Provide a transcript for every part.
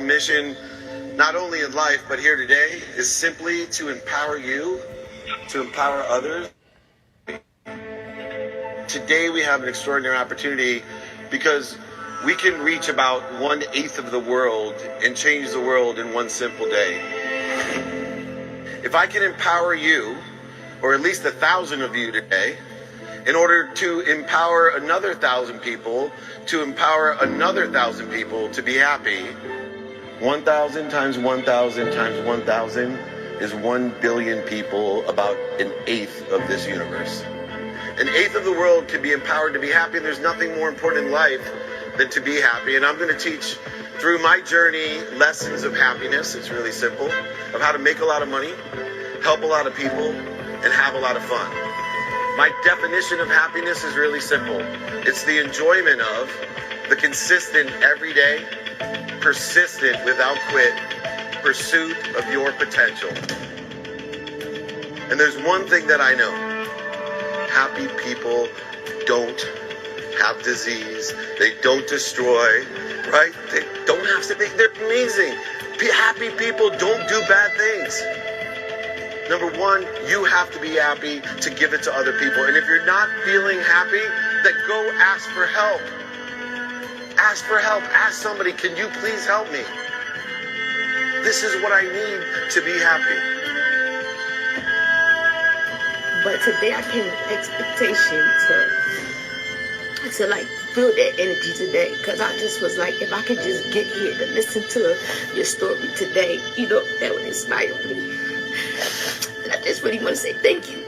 mission, not only in life, but here today, is simply to empower you, to empower others. Today we have an extraordinary opportunity because we can reach about 1/8 of the world and change the world in one simple day. If I can empower you, or at least 1,000 of you today, in order to empower another 1,000 people, to empower another 1,000 people to be happy, 1,000 times 1,000 times 1,000 is 1 billion people, about 1/8 of this universe. 1/8 of the world can be empowered to be happy, and there's nothing more important in life than to be happy. And I'm going to teach through my journey lessons of happiness. It's really simple, of how to make a lot of money, help a lot of people, and have a lot of fun. My definition of happiness is really simple. It's the enjoyment of the consistent, everyday, persistent, without quit pursuit of your potential. And there's one thing that I know. Happy people don't have disease. They don't destroy, right? They don't have to be, they're amazing. Happy people don't do bad things. Number one, you have to be happy to give it to other people. And if you're not feeling happy, then go ask for help. Ask for help. Ask somebody, can you please help me? This is what I need to be happy. But today I came with expectation to like feel that energy today, because I just was like, if I could just get here to listen to your story today, that would inspire me. And I just really want to say thank you.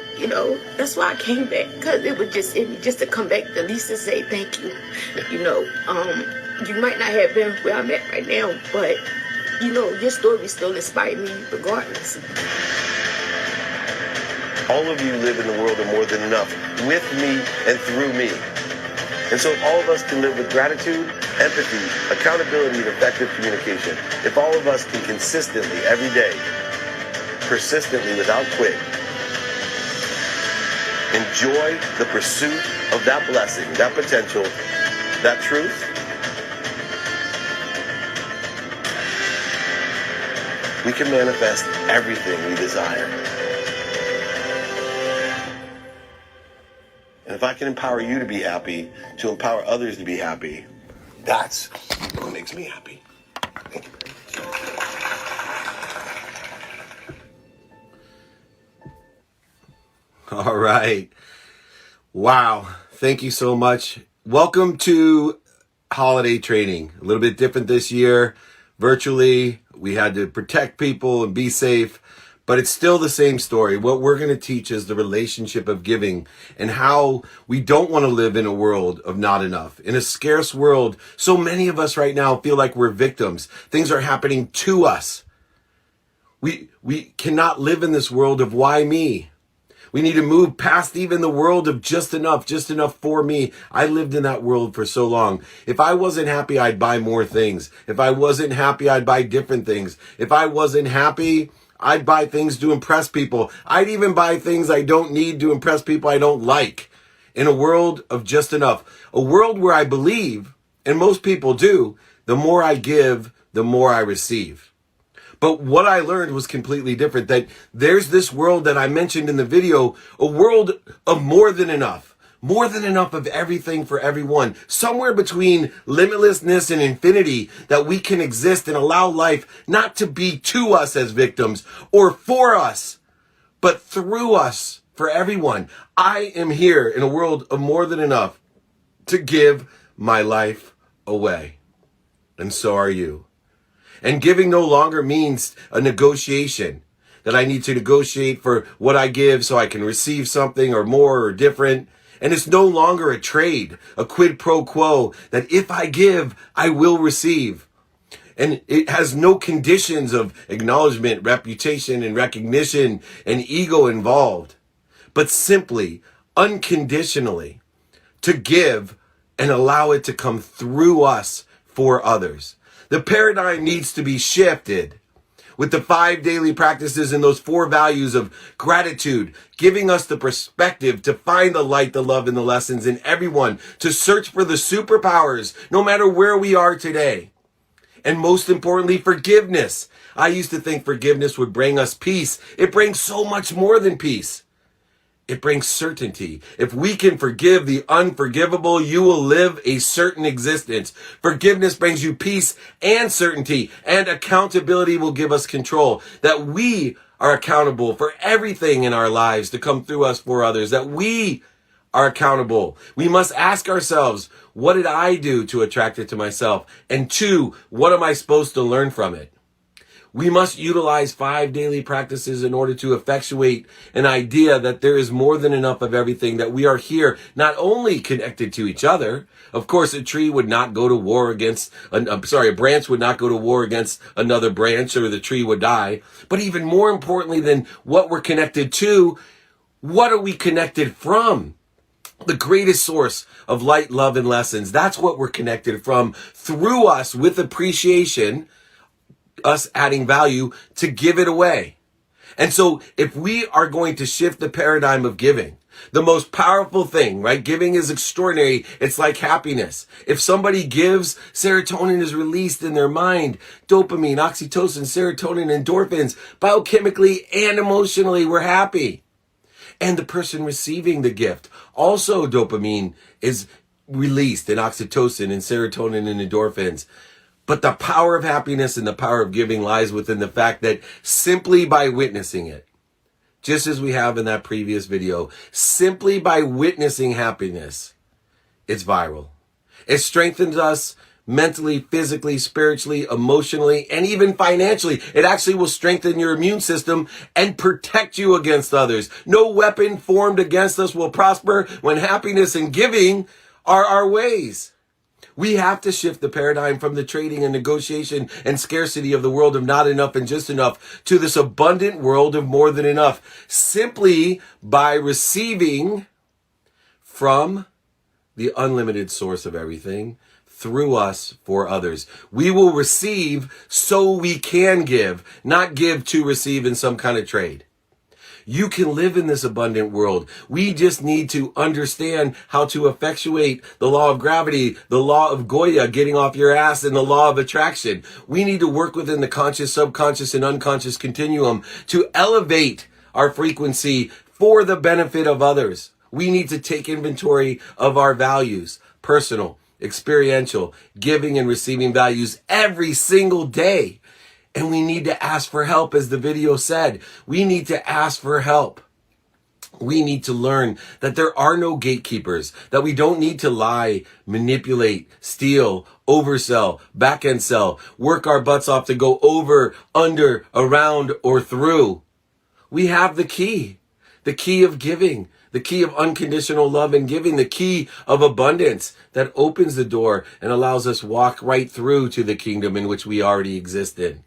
That's why I came back, because it was just in me just to come back at least to say thank you. You might not have been where I'm at right now, but your story still inspired me regardless. All of you live in the world of more than enough, with me and through me. And so if all of us can live with gratitude, empathy, accountability, and effective communication, if all of us can consistently, every day, persistently, without quit, enjoy the pursuit of that blessing, that potential, that truth, we can manifest everything we desire. And if I can empower you to be happy, to empower others to be happy, that's what makes me happy. Thank you very much. All right. Wow. Thank you so much. Welcome to holiday training. A little bit different this year. Virtually, we had to protect people and be safe. But it's still the same story. What we're going to teach is the relationship of giving and how we don't want to live in a world of not enough. In a scarce world, so many of us right now feel like we're victims. Things are happening to us. We cannot live in this world of why me. We need to move past even the world of just enough for me. I lived in that world for so long. If I wasn't happy, I'd buy more things. If I wasn't happy, I'd buy different things. If I wasn't happy, I'd buy things to impress people. I'd even buy things I don't need to impress people I don't like. In a world of just enough. A world where I believe, and most people do, the more I give, the more I receive. But what I learned was completely different. That there's this world that I mentioned in the video, a world of more than enough. More than enough of everything for everyone. Somewhere between limitlessness and infinity, that we can exist and allow life not to be to us as victims or for us, but through us for everyone. I am here in a world of more than enough to give my life away. And so are you. And giving no longer means a negotiation, that I need to negotiate for what I give so I can receive something or more or different. And it's no longer a trade, a quid pro quo, that if I give, I will receive. And it has no conditions of acknowledgement, reputation, and recognition and ego involved, but simply, unconditionally, to give and allow it to come through us for others. The paradigm needs to be shifted. With the 5 daily practices and those 4 values of gratitude, giving us the perspective to find the light, the love, and the lessons in everyone, to search for the superpowers, no matter where we are today. And most importantly, forgiveness. I used to think forgiveness would bring us peace. It brings so much more than peace. It brings certainty. If we can forgive the unforgivable, you will live a certain existence. Forgiveness brings you peace and certainty, and accountability will give us control. That we are accountable for everything in our lives to come through us for others. That we are accountable. We must ask ourselves, what did I do to attract it to myself? And 2, what am I supposed to learn from it? We must utilize 5 daily practices in order to effectuate an idea that there is more than enough of everything, that we are here not only connected to each other. Of course, a tree would not go to war against, a branch would not go to war against another branch, or the tree would die. But even more importantly than what we're connected to, what are we connected from? The greatest source of light, love, and lessons. That's what we're connected from, through us with appreciation, us adding value to give it away. And so if we are going to shift the paradigm of giving, the most powerful thing, right? Giving is extraordinary. It's like happiness. If somebody gives, serotonin is released in their mind. Dopamine, oxytocin, serotonin, endorphins, biochemically and emotionally, we're happy. And the person receiving the gift, also dopamine is released, and oxytocin and serotonin and endorphins. But the power of happiness and the power of giving lies within the fact that simply by witnessing it, just as we have in that previous video, simply by witnessing happiness, it's viral. It strengthens us mentally, physically, spiritually, emotionally, and even financially. It actually will strengthen your immune system and protect you against others. No weapon formed against us will prosper when happiness and giving are our ways. We have to shift the paradigm from the trading and negotiation and scarcity of the world of not enough and just enough to this abundant world of more than enough, simply by receiving from the unlimited source of everything through us for others. We will receive so we can give, not give to receive in some kind of trade. You can live in this abundant world. We just need to understand how to effectuate the law of gravity, the law of Goya, getting off your ass, and the law of attraction. We need to work within the conscious, subconscious, and unconscious continuum to elevate our frequency for the benefit of others. We need to take inventory of our values, personal, experiential, giving and receiving values every single day. And we need to ask for help, as the video said. We need to ask for help. We need to learn that there are no gatekeepers, that we don't need to lie, manipulate, steal, oversell, back-end sell, work our butts off to go over, under, around, or through. We have the key of giving, the key of unconditional love and giving, the key of abundance that opens the door and allows us walk right through to the kingdom in which we already exist in.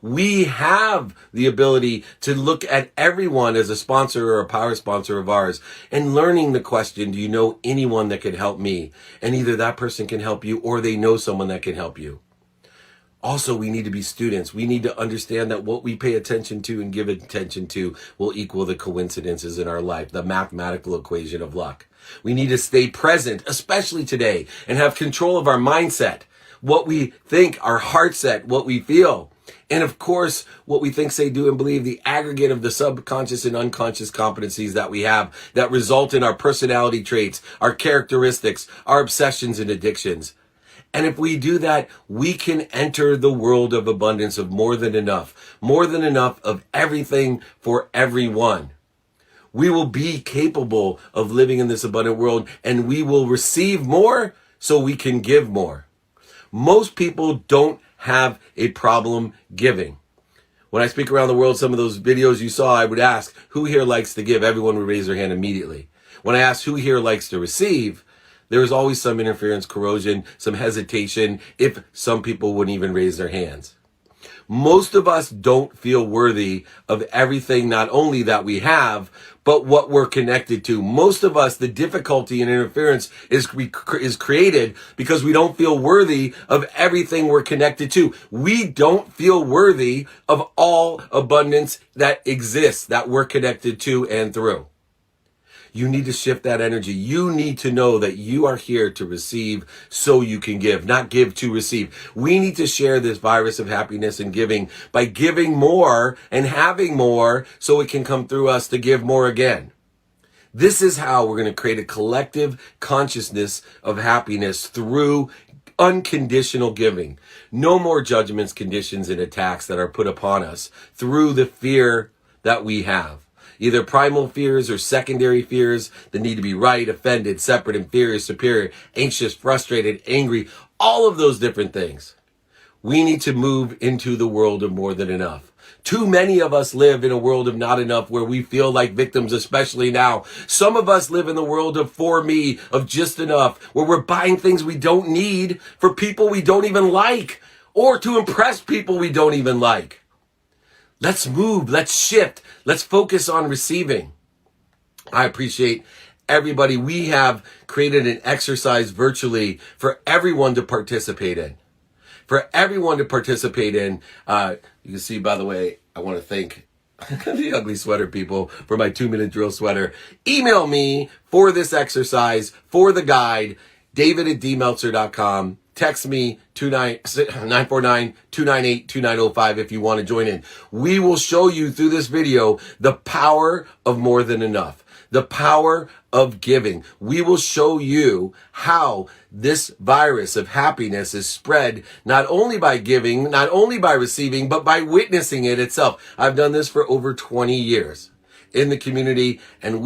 We have the ability to look at everyone as a sponsor or a power sponsor of ours, and learning the question, do you know anyone that can help me? And either that person can help you or they know someone that can help you. Also, we need to be students. We need to understand that what we pay attention to and give attention to will equal the coincidences in our life, the mathematical equation of luck. We need to stay present, especially today, and have control of our mindset, what we think, our heart set, what we feel. And of course, what we think, say, do, and believe, the aggregate of the subconscious and unconscious competencies that we have that result in our personality traits, our characteristics, our obsessions and addictions. And if we do that, we can enter the world of abundance, of more than enough of everything for everyone. We will be capable of living in this abundant world, and we will receive more so we can give more. Most people don't have a problem giving. When I speak around the world, some of those videos you saw, I would ask, who here likes to give? Everyone would raise their hand immediately. When I asked who here likes to receive, there was always some interference, corrosion, some hesitation, if some people wouldn't even raise their hands. Most of us don't feel worthy of everything, not only that we have, but what we're connected to. Most of us, the difficulty and interference is created because we don't feel worthy of everything we're connected to. We don't feel worthy of all abundance that exists, that we're connected to and through. You need to shift that energy. You need to know that you are here to receive so you can give, not give to receive. We need to share this virus of happiness and giving by giving more and having more so it can come through us to give more again. This is how we're going to create a collective consciousness of happiness through unconditional giving. No more judgments, conditions, and attacks that are put upon us through the fear that we have. Either primal fears or secondary fears that need to be right, offended, separate, inferior, superior, anxious, frustrated, angry, all of those different things. We need to move into the world of more than enough. Too many of us live in a world of not enough where we feel like victims, especially now. Some of us live in the world of for me, of just enough, where we're buying things we don't need for people we don't even like or to impress people we don't even like. Let's move. Let's shift. Let's focus on receiving. I appreciate everybody. We have created an exercise virtually for everyone to participate in. For everyone to participate in. You can see, by the way, I want to thank the Ugly Sweater people for my 2-minute drill sweater. Email me for this exercise, for the guide, david@dmeltzer.com. Text me 949-298-2905 if you want to join in. We will show you through this video the power of more than enough, the power of giving. We will show you how this virus of happiness is spread not only by giving, not only by receiving, but by witnessing it itself. I've done this for over 20 years in the community, and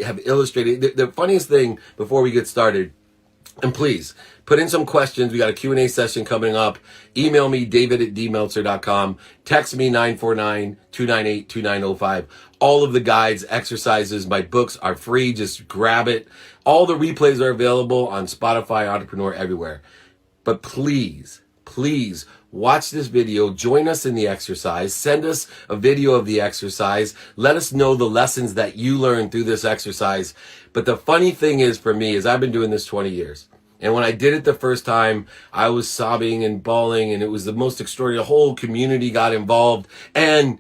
have illustrated. The funniest thing before we get started, and please put in some questions. We got a Q&A session coming up. Email me, david@dmeltzer.com. Text me 949-298-2905. All of the guides, exercises, my books are free. Just grab it. All the replays are available on Spotify, Entrepreneur, everywhere. But please, please watch this video. Join us in the exercise. Send us a video of the exercise. Let us know the lessons that you learned through this exercise. But the funny thing is for me is I've been doing this 20 years. And when I did it the first time, I was sobbing and bawling, and it was the most extraordinary. The whole community got involved. And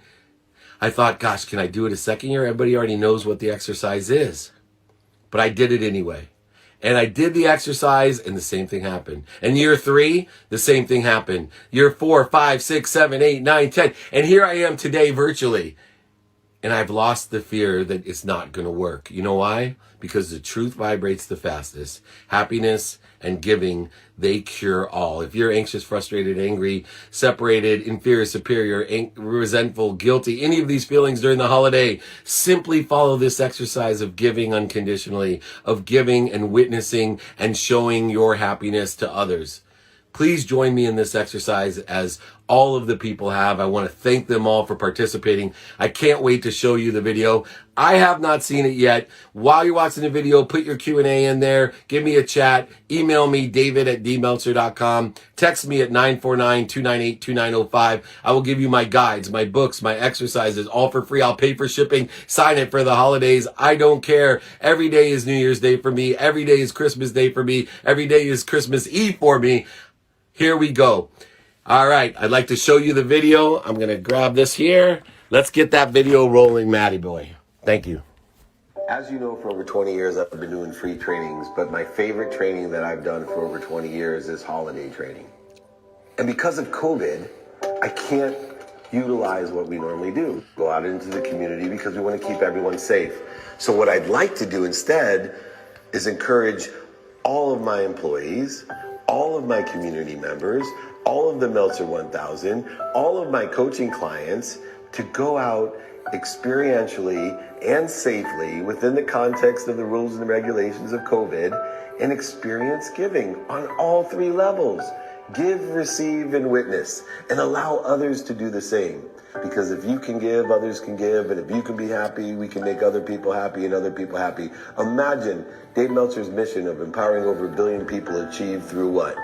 I thought, gosh, can I do it a second year? Everybody already knows what the exercise is. But I did it anyway. And I did the exercise, and the same thing happened. And year 3, the same thing happened. Year 4, 5, 6, 7, 8, 9, 10. And here I am today virtually. And I've lost the fear that it's not going to work. You know why? Because the truth vibrates the fastest. Happiness and giving, they cure all. If you're anxious, frustrated, angry, separated, inferior, superior, resentful, guilty, any of these feelings during the holiday, simply follow this exercise of giving unconditionally, of giving and witnessing and showing your happiness to others. Please join me in this exercise as all of the people have. I want to thank them all for participating. I can't wait to show you the video. I have not seen it yet. While you're watching the video, put your Q&A in there. Give me a chat. Email me, david@dmeltzer.com. Text me at 949-298-2905. I will give you my guides, my books, my exercises, all for free. I'll pay for shipping. Sign it for the holidays. I don't care. Every day is New Year's Day for me. Every day is Christmas Day for me. Every day is Christmas Eve for me. Here we go. All right, I'd like to show you the video. I'm going to grab this here. Let's get that video rolling, Matty boy. Thank you. As you know, for over 20 years, I've been doing free trainings, but my favorite training that I've done for over 20 years is holiday training. And because of COVID, I can't utilize what we normally do, go out into the community because we want to keep everyone safe. So what I'd like to do instead is encourage all of my employees, all of my community members, all of the Meltzer 1000, all of my coaching clients to go out experientially and safely within the context of the rules and regulations of COVID and experience giving on all 3 levels. Give, receive, and witness, and allow others to do the same. Because if you can give, others can give, and if you can be happy, we can make other people happy and other people happy. Imagine Dave Meltzer's mission of empowering over 1 billion people achieved through what?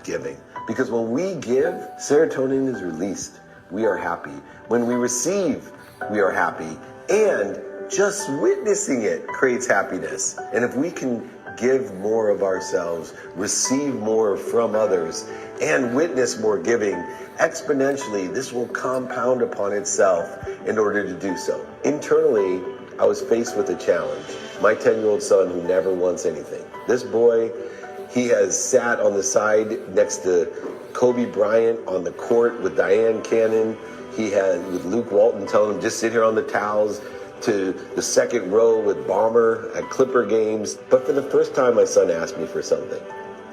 Giving. Because when we give, serotonin is released. We are happy. When we receive, we are happy. And just witnessing it creates happiness. And if we can give more of ourselves, receive more from others, and witness more giving, exponentially, this will compound upon itself in order to do so. Internally, I was faced with a challenge. My 10-year-old son who never wants anything. This boy, he has sat on the side next to Kobe Bryant on the court with Diane Cannon. He had with Luke Walton telling him just sit here on the towels, to the second row with Bomber at Clipper games. But for the first time, my son asked me for something.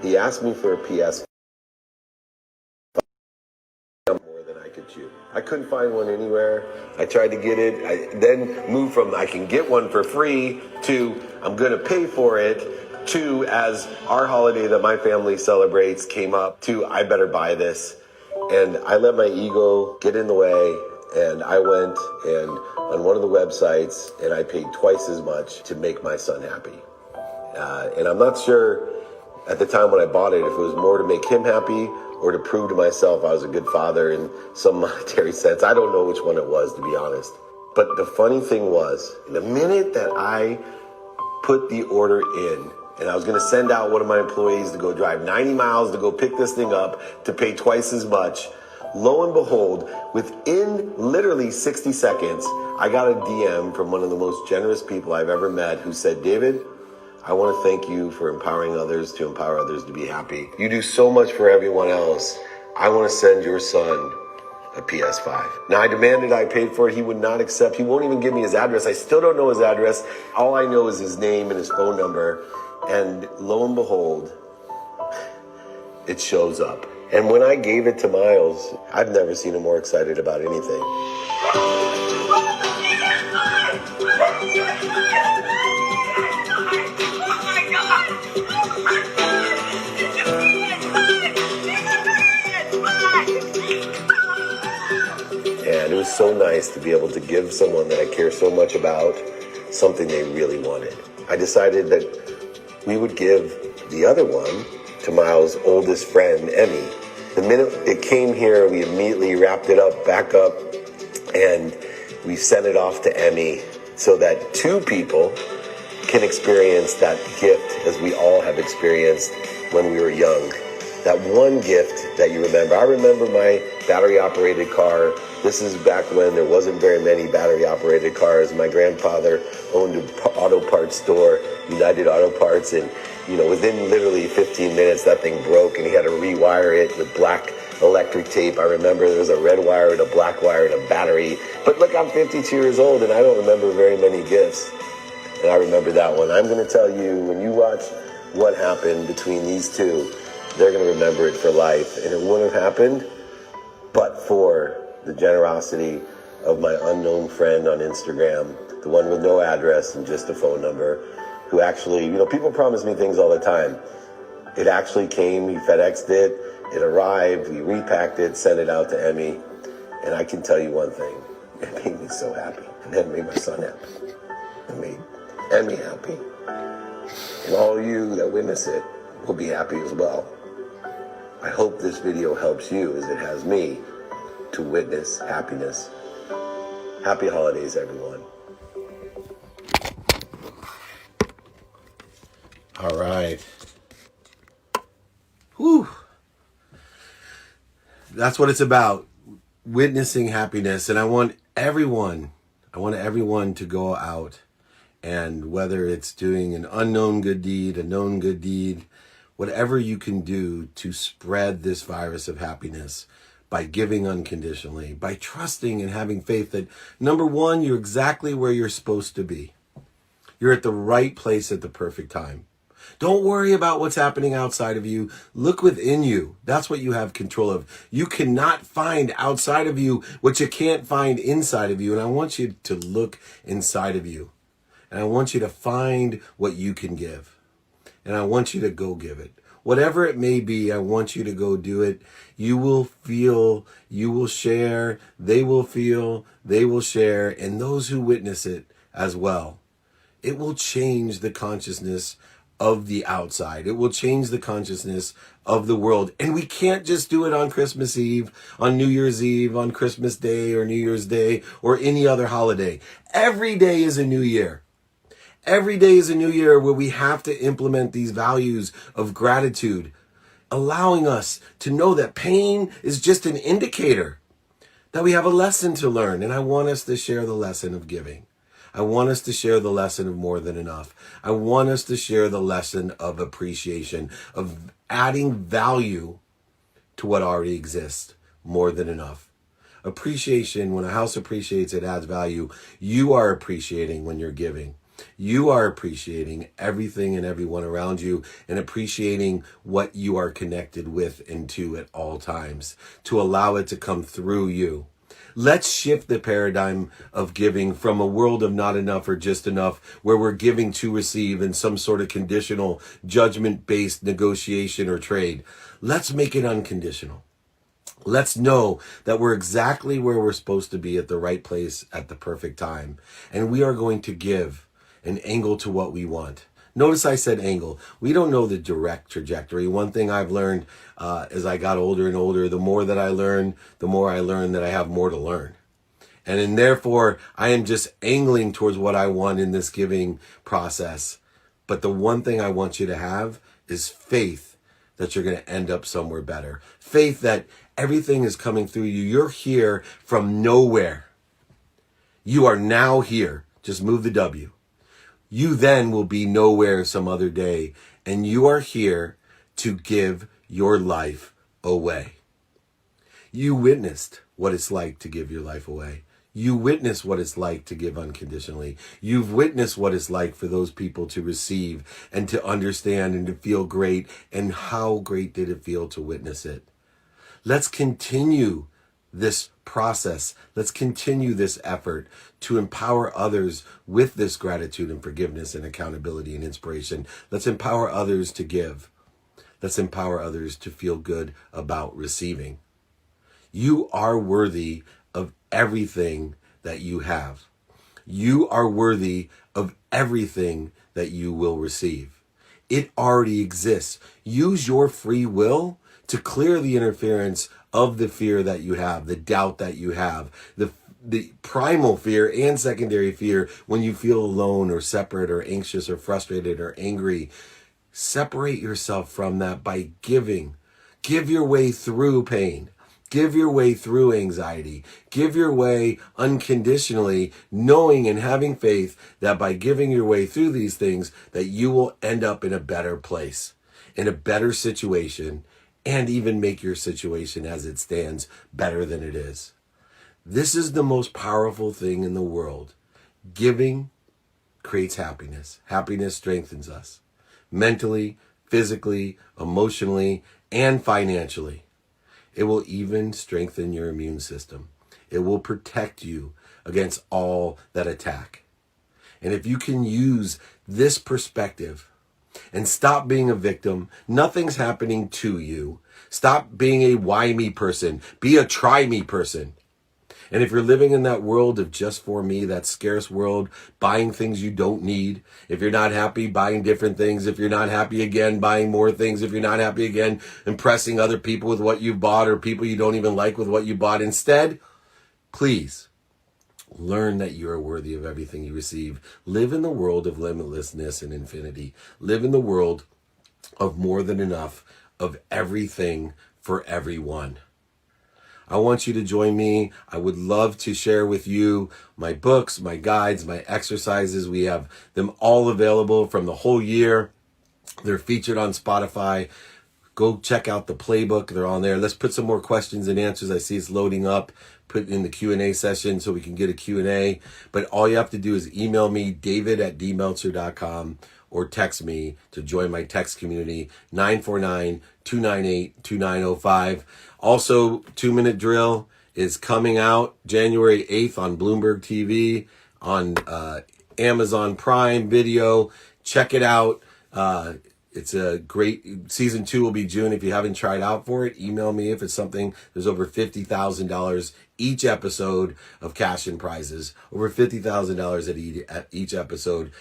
He asked me for a PS5 more than I could chew. I couldn't find one anywhere. I tried to get it. I then moved from I can get one for free to I'm going to pay for it to, as our holiday that my family celebrates came up, to I better buy this. And I let my ego get in the way, and I went and on one of the websites and I paid twice as much to make my son happy. And I'm not sure at the time when I bought it if it was more to make him happy or to prove to myself I was a good father in some monetary sense. I don't know which one it was, to be honest. But the funny thing was, the minute that I put the order in, and I was going to send out one of my employees to go drive 90 miles to go pick this thing up to pay twice as much, lo and behold, within literally 60 seconds, I got a DM from one of the most generous people I've ever met who said, David, I want to thank you for empowering others to empower others to be happy. You do so much for everyone else. I want to send your son a PS5. Now, I demanded I paid for it. He would not accept. He won't even give me his address. I still don't know his address. All I know is his name and his phone number. And lo and behold, it shows up. And when I gave it to Miles, I've never seen him more excited about anything. And it was so nice to be able to give someone that I care so much about something they really wanted. I decided that we would give the other one to Miles' oldest friend, Emmy. The minute it came here, we immediately wrapped it up, back up, and we sent it off to Emmy so that two people can experience that gift as we all have experienced when we were young. That one gift that you remember. I remember my battery-operated car. This is back when there wasn't very many battery-operated cars. My grandfather owned an auto parts store, United Auto Parts, and within literally 15 minutes, that thing broke, and he had to rewire it with black electric tape. I remember there was a red wire and a black wire and a battery. But look, I'm 52 years old, and I don't remember very many gifts. And I remember that one. I'm going to tell you, when you watch what happened between these two, they're going to remember it for life. And it wouldn't have happened but for the generosity of my unknown friend on Instagram, the one with no address and just a phone number, who actually, people promise me things all the time. It actually came, he FedExed it, it arrived, we repacked it, sent it out to Emmy, and I can tell you one thing, it made me so happy, and it made my son happy, it made Emmy happy, and all you that witness it will be happy as well. I hope this video helps you as it has me to witness happiness. Happy holidays, everyone. All right. Whew. That's what it's about. Witnessing happiness. And I want everyone to go out, and whether it's doing an unknown good deed, a known good deed, whatever you can do to spread this virus of happiness by giving unconditionally, by trusting and having faith that, number one, you're exactly where you're supposed to be. You're at the right place at the perfect time. Don't worry about what's happening outside of you. Look within you. That's what you have control of. You cannot find outside of you what you can't find inside of you. And I want you to look inside of you. And I want you to find what you can give. And I want you to go give it. Whatever it may be, I want you to go do it. You will feel, you will share, they will feel, they will share, and those who witness it as well. It will change the consciousness of the outside. It will change the consciousness of the world. And we can't just do it on Christmas Eve, on New Year's Eve, on Christmas Day or New Year's Day or any other holiday. Every day is a new year. Every day is a new year where we have to implement these values of gratitude, allowing us to know that pain is just an indicator that we have a lesson to learn. And I want us to share the lesson of giving. I want us to share the lesson of more than enough. I want us to share the lesson of appreciation, of adding value to what already exists more than enough. Appreciation, when a house appreciates, it adds value. You are appreciating when you're giving. You are appreciating everything and everyone around you and appreciating what you are connected with and to at all times to allow it to come through you. Let's shift the paradigm of giving from a world of not enough or just enough, where we're giving to receive in some sort of conditional, judgment-based negotiation or trade. Let's make it unconditional. Let's know that we're exactly where we're supposed to be at the right place at the perfect time. And we are going to give an angle to what we want. Notice I said angle. We don't know the direct trajectory. One thing I've learned as I got older and older, the more that I learn, the more I learn that I have more to learn. And therefore, I am just angling towards what I want in this giving process. But the one thing I want you to have is faith that you're going to end up somewhere better. Faith that everything is coming through you. You're here from nowhere. You are now here. Just move the W. You then will be nowhere some other day, and you are here to give your life away. You witnessed what it's like to give your life away. You witnessed what it's like to give unconditionally. You've witnessed what it's like for those people to receive and to understand and to feel great. And how great did it feel to witness it? Let's continue this process. Let's continue this effort to empower others with this gratitude and forgiveness and accountability and inspiration. Let's empower others to give. Let's empower others to feel good about receiving. You are worthy of everything that you have. You are worthy of everything that you will receive. It already exists. Use your free will to clear the interference of the fear that you have, the doubt that you have, the primal fear and secondary fear when you feel alone or separate or anxious or frustrated or angry. Separate yourself from that by giving. Give your way through pain. Give your way through anxiety. Give your way unconditionally, knowing and having faith that by giving your way through these things, that you will end up in a better place, in a better situation, and even make your situation as it stands better than it is. This is the most powerful thing in the world. Giving creates happiness. Happiness strengthens us mentally, physically, emotionally, and financially. It will even strengthen your immune system. It will protect you against all that attack. And if you can use this perspective and stop being a victim, nothing's happening to you. Stop being a why me person. Be a try me person. And if you're living in that world of just for me, that scarce world, buying things you don't need, if you're not happy, buying different things, if you're not happy again, buying more things, if you're not happy again, impressing other people with what you bought or people you don't even like with what you bought instead, please learn that you are worthy of everything you receive. Live in the world of limitlessness and infinity. Live in the world of more than enough, of everything for everyone. I want you to join me. I would love to share with you my books, my guides, my exercises. We have them all available from the whole year. They're featured on Spotify. Go check out the playbook. They're on there. Let's put some more questions and answers. I see it's loading up. Put in the Q&A session so we can get a Q&A. But all you have to do is email me, david@dmeltzer.com, or text me to join my text community, 949-298-2905. Also, 2-Minute Drill is coming out January 8th on Bloomberg TV, on Amazon Prime Video. Check it out. It's a great, season 2 will be June. If you haven't tried out for it, email me if it's something. There's over $50,000 each episode of cash and prizes. Over $50,000 at each episode.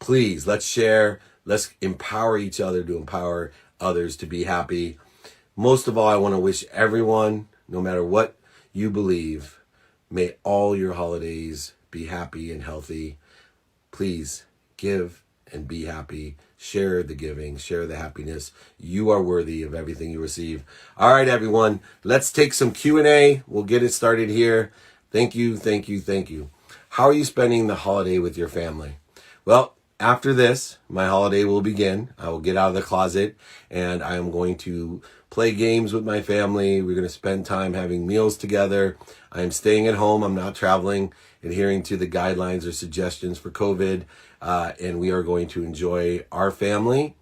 Please, let's share. Let's empower each other to empower others to be happy. Most of all, I want to wish everyone, no matter what you believe, may all your holidays be happy and healthy. Please give and be happy. Share the giving, share the happiness. You are worthy of everything you receive. All right, everyone, let's take some Q&A. We'll get it started here. Thank you, thank you, thank you. How are you spending the holiday with your family? Well, after this, my holiday will begin. I will get out of the closet and I am going to play games with my family. We're going to spend time having meals together. I am staying at home. I'm not traveling, adhering to the guidelines or suggestions for COVID. And we are going to enjoy our family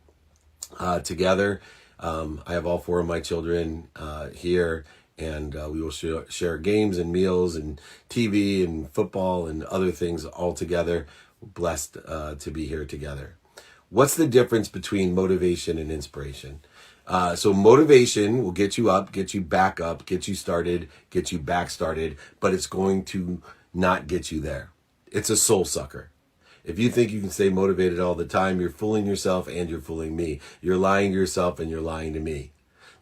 together. I have all four of my children here, and we will share games and meals and TV and football and other things all together. Blessed to be here together. What's the difference between motivation and inspiration? So motivation will get you up, get you back up, get you started, get you back started, but it's going to not get you there. It's a soul sucker. If you think you can stay motivated all the time, you're fooling yourself and you're fooling me. You're lying to yourself and you're lying to me.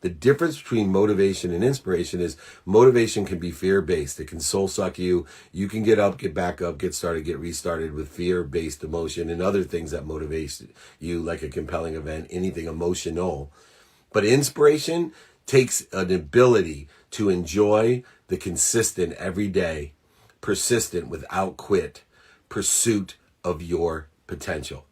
The difference between motivation and inspiration is motivation can be fear-based. It can soul suck you. You can get up, get back up, get started, get restarted with fear-based emotion and other things that motivate you, like a compelling event, anything emotional. But inspiration takes an ability to enjoy the consistent, everyday, persistent, without quit pursuit of your potential.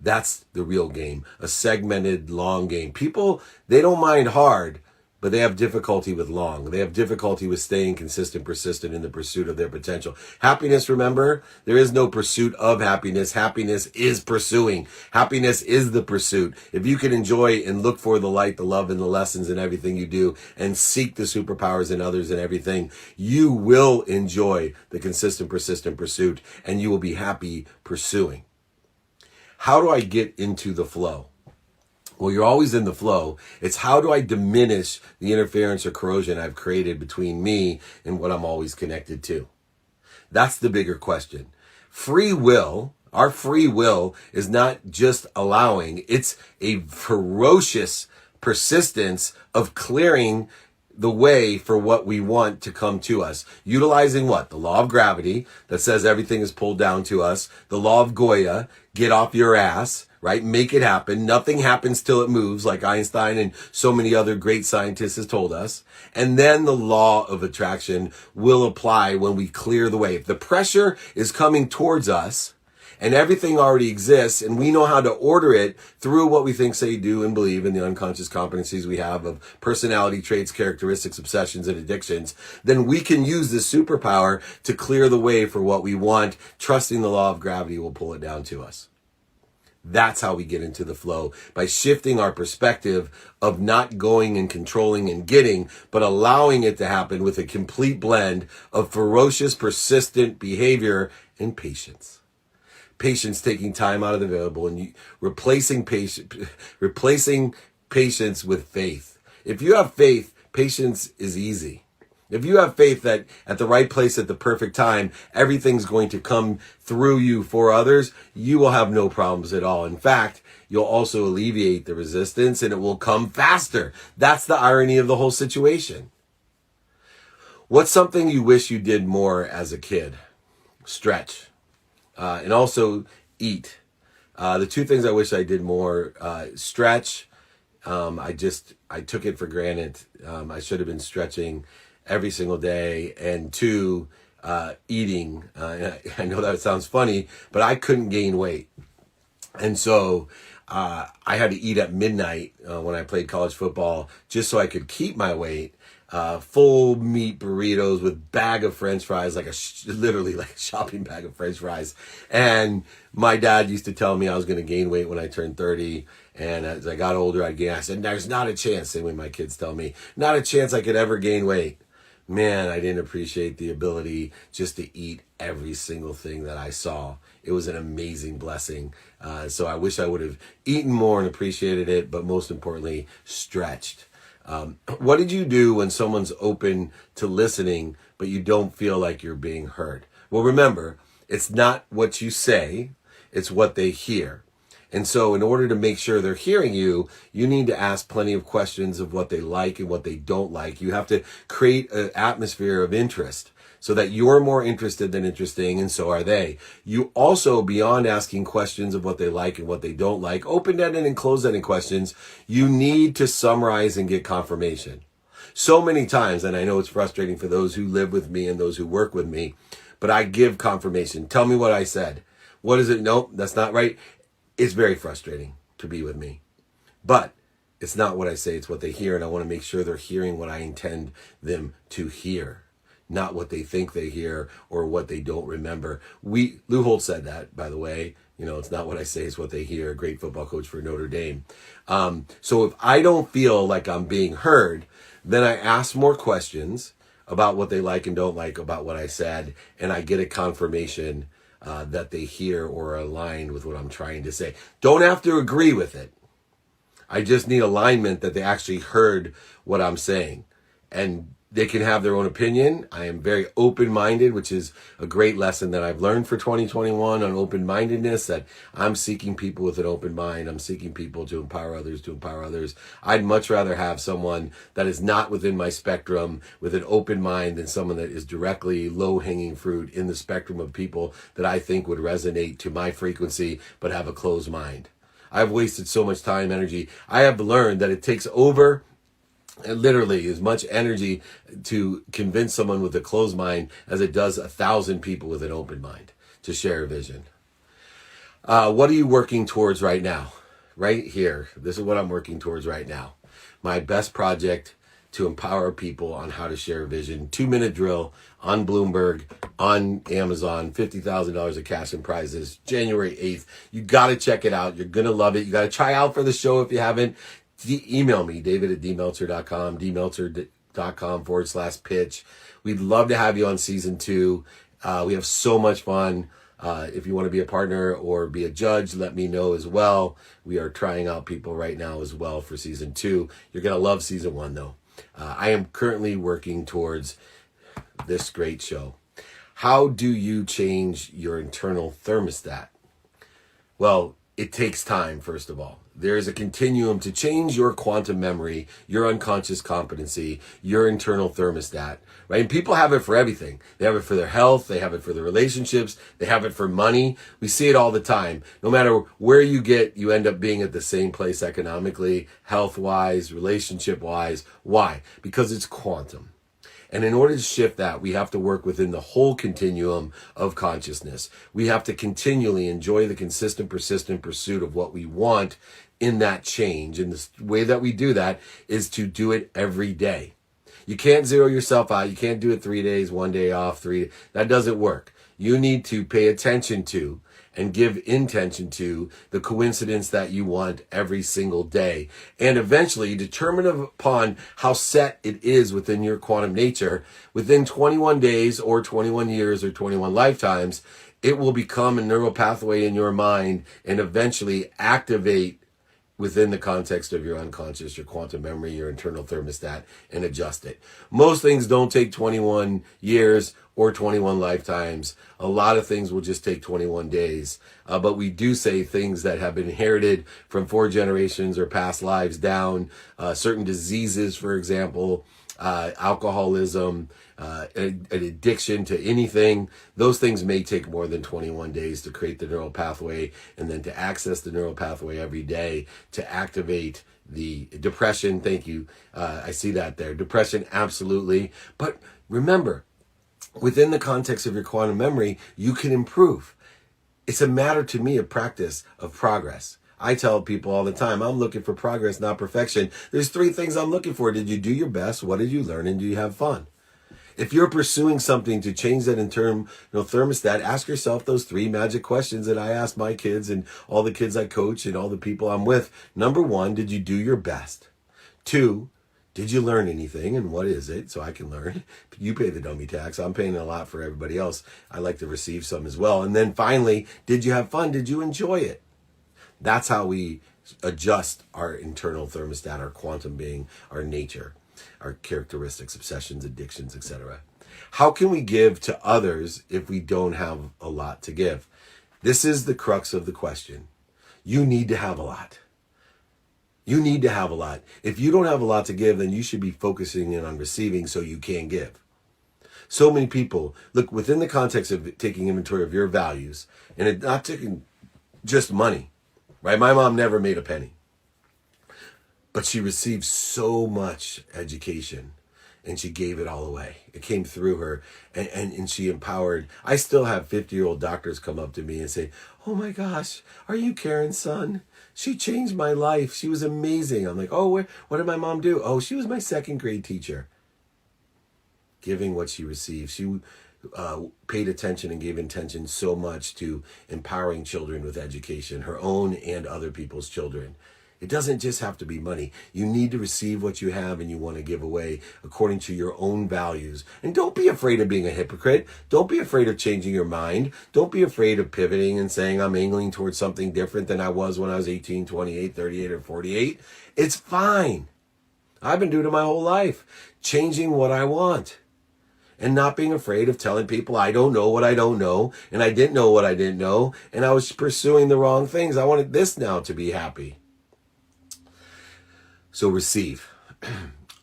That's the real game, a segmented, long game. People, they don't mind hard, but they have difficulty with long. They have difficulty with staying consistent, persistent in the pursuit of their potential. Happiness, remember, there is no pursuit of happiness. Happiness is pursuing. Happiness is the pursuit. If you can enjoy and look for the light, the love, and the lessons in everything you do, and seek the superpowers in others and everything, you will enjoy the consistent, persistent pursuit, and you will be happy pursuing. How do I get into the flow? Well, you're always in the flow. It's how do I diminish the interference or corrosion I've created between me and what I'm always connected to? That's the bigger question. Free will, our free will is not just allowing, it's a ferocious persistence of clearing the way for what we want to come to us. Utilizing what? The law of gravity that says everything is pulled down to us. The law of Goya, get off your ass, right? Make it happen. Nothing happens till it moves, like Einstein and so many other great scientists has told us. And then the law of attraction will apply when we clear the way. If the pressure is coming towards us, and everything already exists, and we know how to order it through what we think, say, do, and believe in the unconscious competencies we have of personality traits, characteristics, obsessions, and addictions, then we can use this superpower to clear the way for what we want, trusting the law of gravity will pull it down to us. That's how we get into the flow, by shifting our perspective of not going and controlling and getting, but allowing it to happen with a complete blend of ferocious, persistent behavior and patience. Patience, taking time out of the available and replacing patience with faith. If you have faith, patience is easy. If you have faith that at the right place at the perfect time, everything's going to come through you for others, you will have no problems at all. In fact, you'll also alleviate the resistance and it will come faster. That's the irony of the whole situation. What's something you wish you did more as a kid? Stretch. And also eat. The two things I wish I did more, stretch. I took it for granted. I should have been stretching every single day. And two, eating. I know that sounds funny, but I couldn't gain weight. And so I had to eat at midnight when I played college football just so I could keep my weight. Full meat burritos with bag of French fries, literally like a shopping bag of French fries. And my dad used to tell me I was going to gain weight when I turned 30. And as I got older, I'd gain. I said, there's not a chance. Same way my kids tell me, not a chance I could ever gain weight. Man, I didn't appreciate the ability just to eat every single thing that I saw. It was an amazing blessing. So I wish I would have eaten more and appreciated it, but most importantly, stretched. What did you do when someone's open to listening, but you don't feel like you're being heard? Well, remember, it's not what you say, it's what they hear. And so in order to make sure they're hearing you, you need to ask plenty of questions of what they like and what they don't like. You have to create an atmosphere of interest so that you're more interested than interesting, and so are they. You also, beyond asking questions of what they like and what they don't like, open-ended and closed-ended questions, you need to summarize and get confirmation. So many times, and I know it's frustrating for those who live with me and those who work with me, but I give confirmation. Tell me what I said. What is it? Nope, that's not right. It's very frustrating to be with me. But it's not what I say, it's what they hear. And I want to make sure they're hearing what I intend them to hear, not what they think they hear or what they don't remember. Lou Holt said that, by the way. It's not what I say, it's what they hear. A great football coach for Notre Dame. So if I don't feel like I'm being heard, then I ask more questions about what they like and don't like about what I said, and I get a confirmation that they hear or are aligned with what I'm trying to say. Don't have to agree with it. I just need alignment that they actually heard what I'm saying. And they can have their own opinion. I am very open-minded, which is a great lesson that I've learned for 2021 on open-mindedness, that I'm seeking people with an open mind. I'm seeking people to empower others. I'd much rather have someone that is not within my spectrum with an open mind than someone that is directly low-hanging fruit in the spectrum of people that I think would resonate to my frequency but have a closed mind. I've wasted so much time, energy. I have learned that it takes over literally as much energy to convince someone with a closed mind as it does 1,000 people with an open mind to share a vision. What are you working towards right now? Right here. This is what I'm working towards right now. My best project to empower people on how to share a vision. 2-minute drill on Bloomberg, on Amazon, $50,000 of cash and prizes, January 8th. You got to check it out. You're going to love it. You got to try out for the show if you haven't. Email me, david@dmeltzer.com, dmeltzer.com/pitch. We'd love to have you on season 2. We have so much fun. If you want to be a partner or be a judge, let me know as well. We are trying out people right now as well for season 2. You're going to love season 1 though. I am currently working towards this great show. How do you change your internal thermostat? Well, it takes time, first of all. There is a continuum to change your quantum memory, your unconscious competency, your internal thermostat, right? And people have it for everything. They have it for their health. They have it for their relationships. They have it for money. We see it all the time. No matter where you get, you end up being at the same place economically, health-wise, relationship-wise. Why? Because it's quantum. And in order to shift that, we have to work within the whole continuum of consciousness. We have to continually enjoy the consistent, persistent pursuit of what we want in that change. And the way that we do that is to do it every day. You can't zero yourself out. You can't do it 3 days, 1 day off, 3. That doesn't work. You need to pay attention to and give intention to the coincidence that you want every single day. And eventually, determine upon how set it is within your quantum nature, within 21 days or 21 years or 21 lifetimes, it will become a neural pathway in your mind and eventually activate within the context of your unconscious, your quantum memory, your internal thermostat, and adjust it. Most things don't take 21 years or 21 lifetimes. A lot of things will just take 21 days. But we do say things that have been inherited from 4 generations or past lives down, certain diseases, for example, alcoholism, an addiction to anything. Those things may take more than 21 days to create the neural pathway and then to access the neural pathway every day to activate the depression. Thank you. I see that there. Depression, absolutely. But remember, within the context of your quantum memory, you can improve. It's a matter to me of practice, of progress. I tell people all the time, I'm looking for progress, not perfection. There's 3 things I'm looking for. Did you do your best? What did you learn? And do you have fun? If you're pursuing something to change that internal thermostat, ask yourself those 3 magic questions that I ask my kids and all the kids I coach and all the people I'm with. Number 1, did you do your best? 2, did you learn anything and what is it so I can learn? You pay the dummy tax. I'm paying a lot for everybody else. I like to receive some as well. And then finally, did you have fun? Did you enjoy it? That's how we adjust our internal thermostat, our quantum being, our nature, our characteristics, obsessions, addictions, etc. How can we give to others if we don't have a lot to give? This is the crux of the question. You need to have a lot. You need to have a lot. If you don't have a lot to give, then you should be focusing in on receiving so you can give. So many people, look, within the context of taking inventory of your values, and it not taking just money, right? My mom never made a penny, but she received so much education and she gave it all away. It came through her, and she empowered. I still have 50-year-old doctors come up to me and say, "Oh my gosh, are you Karen's son? She changed my life. She was amazing." I'm like, "Oh, what did my mom do?" "Oh, she was my second grade teacher." Giving what she received. She paid attention and gave attention so much to empowering children with education, her own and other people's children. It doesn't just have to be money. You need to receive what you have and you want to give away according to your own values. And don't be afraid of being a hypocrite. Don't be afraid of changing your mind. Don't be afraid of pivoting and saying, "I'm angling towards something different than I was when I was 18, 28, 38, or 48. It's fine. I've been doing it my whole life, changing what I want. And not being afraid of telling people I don't know what I don't know, and I didn't know what I didn't know, and I was pursuing the wrong things. I wanted this now to be happy. So receive.